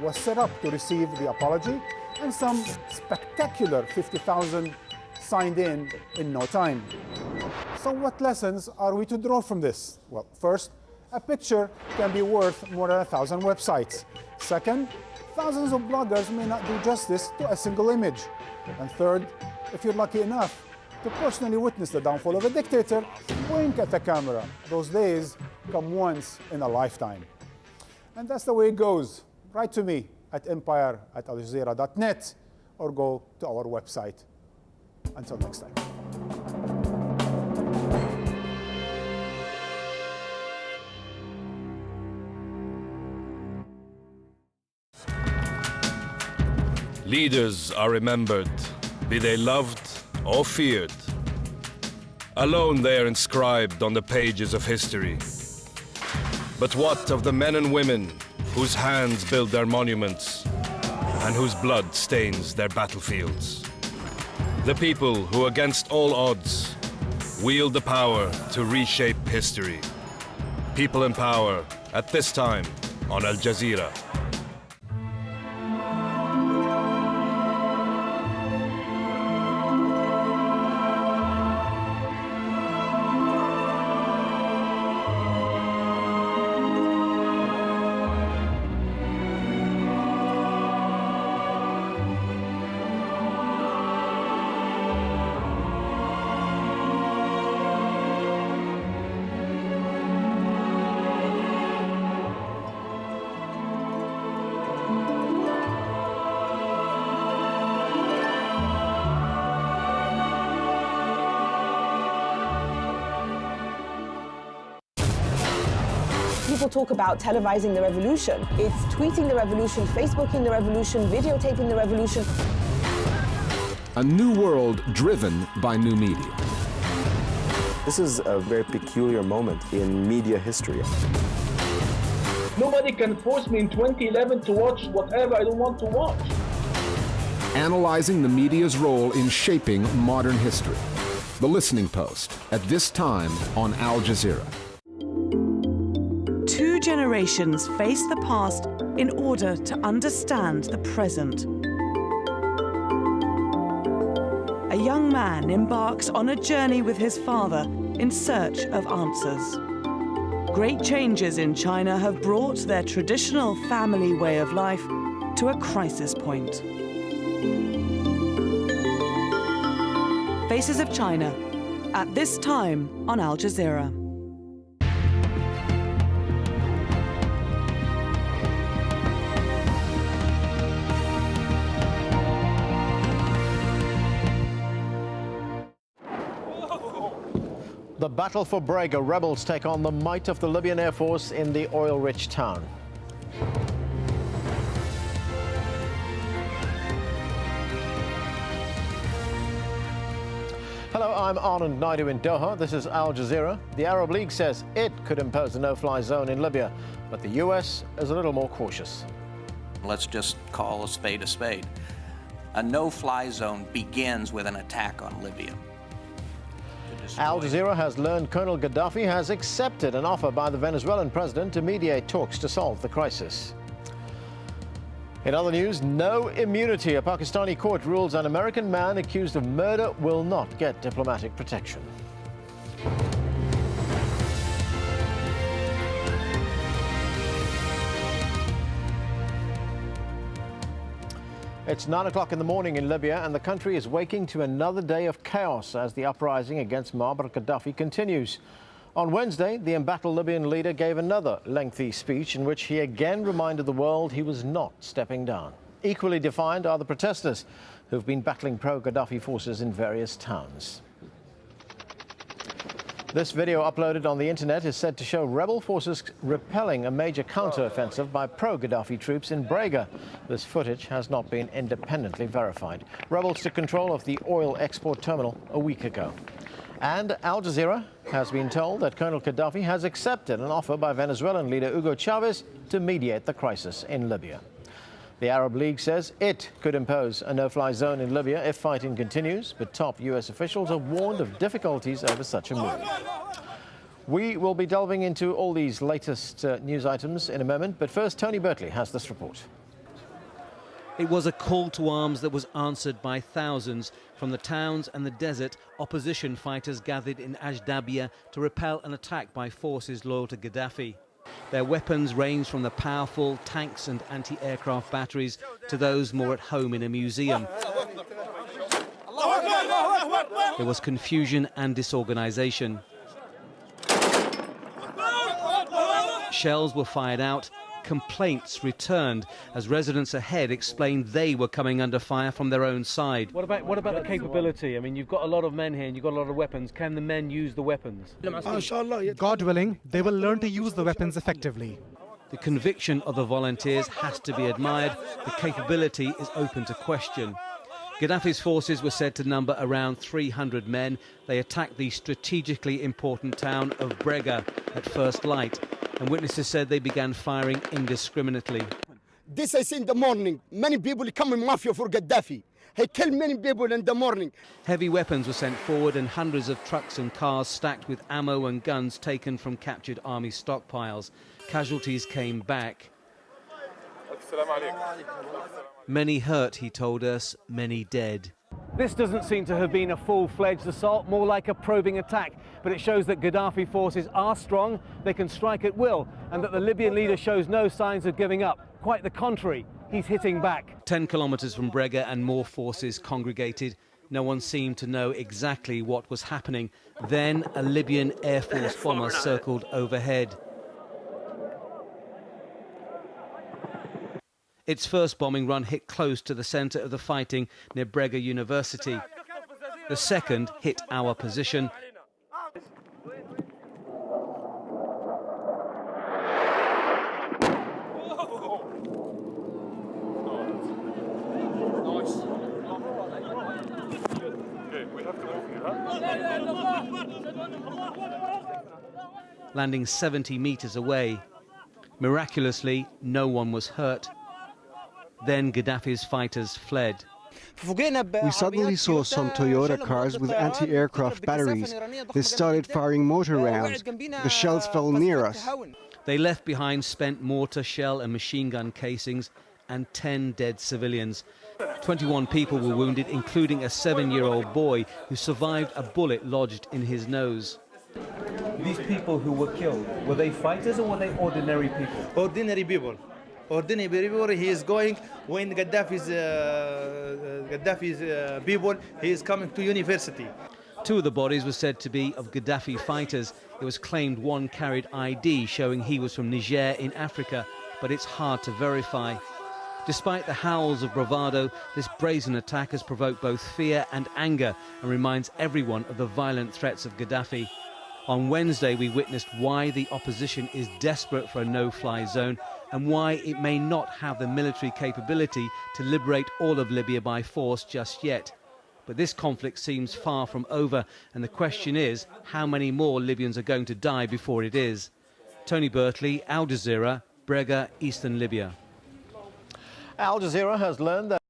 was set up to receive the apology, and some spectacular 50,000 signed in no time. So what lessons are we to draw from this? Well, first, a picture can be worth more than 1,000 websites. Second, thousands of bloggers may not do justice to a single image. And third, if you're lucky enough to personally witness the downfall of a dictator, wink at the camera. Those days come once in a lifetime. And that's the way it goes. Write to me at empire@aljazeera.net or go to our website. Until next time. Leaders are remembered, be they loved or feared. Alone they are inscribed on the pages of history. But what of the men and women whose hands build their monuments and whose blood stains their battlefields? The people who, against all odds, wield the power to reshape history. People in Power, at this time on Al Jazeera. People talk about televising the revolution. It's tweeting the revolution, Facebooking the revolution, videotaping the revolution. A new world driven by new media. This is a very peculiar moment in media history. Nobody can force me in 2011 to watch whatever I don't want to watch. Analyzing the media's role in shaping modern history. The Listening Post, at this time on Al Jazeera. Two generations face the past in order to understand the present. A young man embarks on a journey with his father in search of answers. Great changes in China have brought their traditional family way of life to a crisis point. Faces of China, at this time on Al Jazeera. The battle for Brega, rebels take on the might of the Libyan Air Force in the oil-rich town. Hello, I'm Anand Naidu in Doha. This is Al Jazeera. The Arab League says it could impose a no-fly zone in Libya, but the US is a little more cautious. Let's just call a spade a spade. A no-fly zone begins with an attack on Libya. Al Jazeera has learned Colonel Gaddafi has accepted an offer by the Venezuelan president to mediate talks to solve the crisis. In other news, no immunity. A Pakistani court rules an American man accused of murder will not get diplomatic protection. It's 9 o'clock in the morning in Libya, and the country is waking to another day of chaos as the uprising against Muammar Gaddafi continues. On Wednesday, the embattled Libyan leader gave another lengthy speech in which he again reminded the world he was not stepping down. Equally defiant are the protesters who've been battling pro-Gaddafi forces in various towns. This video uploaded on the internet is said to show rebel forces repelling a major counter-offensive by pro-Gaddafi troops in Brega. This footage has not been independently verified. Rebels took control of the oil export terminal a week ago. And Al Jazeera has been told that Colonel Gaddafi has accepted an offer by Venezuelan leader Hugo Chavez to mediate the crisis in Libya. The Arab League says it could impose a no-fly zone in Libya if fighting continues, but top US officials have warned of difficulties over such a move. We will be delving into all these latest news items in a moment, but first, Tony Bertley has this report. It was a call to arms that was answered by thousands. From the towns and the desert, opposition fighters gathered in AlJazeera to repel an attack by forces loyal to Gaddafi. Their weapons ranged from the powerful tanks and anti-aircraft batteries to those more at home in a museum. There was confusion and disorganization. Shells were fired out. Complaints returned as residents ahead explained they were coming under fire from their own side. What about the capability? I mean, you've got a lot of men here and you've got a lot of weapons. Can the men use the weapons? God willing, they will learn to use the weapons effectively. The conviction of the volunteers has to be admired. The capability is open to question. Gaddafi's forces were said to number around 300 men. They attacked the strategically important town of Brega at first light, and witnesses said they began firing indiscriminately. This is in the morning. Many people come in mafia for Gaddafi. He killed many people in the morning. Heavy weapons were sent forward and hundreds of trucks and cars stacked with ammo and guns taken from captured army stockpiles. Casualties came back. Many hurt, he told us, many dead. This doesn't seem to have been a full-fledged assault, more like a probing attack, but it shows that Gaddafi forces are strong, they can strike at will, and that the Libyan leader shows no signs of giving up. Quite the contrary, he's hitting back. 10 kilometers from Brega and more forces congregated. No one seemed to know exactly what was happening. Then a Libyan Air Force bomber circled overhead. Its first bombing run hit close to the centre of the fighting near Brega University. The second hit our position. Landing 70 meters away. Miraculously, no one was hurt. Then Gaddafi's fighters fled. We suddenly saw some Toyota cars with anti-aircraft batteries. They started firing mortar rounds. The shells fell near us. They left behind spent mortar, shell and machine gun casings and 10 dead civilians. 21 people were wounded, including a 7-year-old boy who survived a bullet lodged in his nose. These people who were killed, were they fighters or were they ordinary people? Ordinary people. Ordinary people. He is going when Gaddafi's people. He is coming to university. 2 of the bodies were said to be of Gaddafi fighters. It was claimed one carried ID showing he was from Niger in Africa, but it's hard to verify. Despite the howls of bravado, this brazen attack has provoked both fear and anger and reminds everyone of the violent threats of Gaddafi. On Wednesday, we witnessed why the opposition is desperate for a no-fly zone and why it may not have the military capability to liberate all of Libya by force just yet. But this conflict seems far from over, and the question is how many more Libyans are going to die before it is. Tony Bertley, AlJazeera, Brega, Eastern Libya. AlJazeera has learned that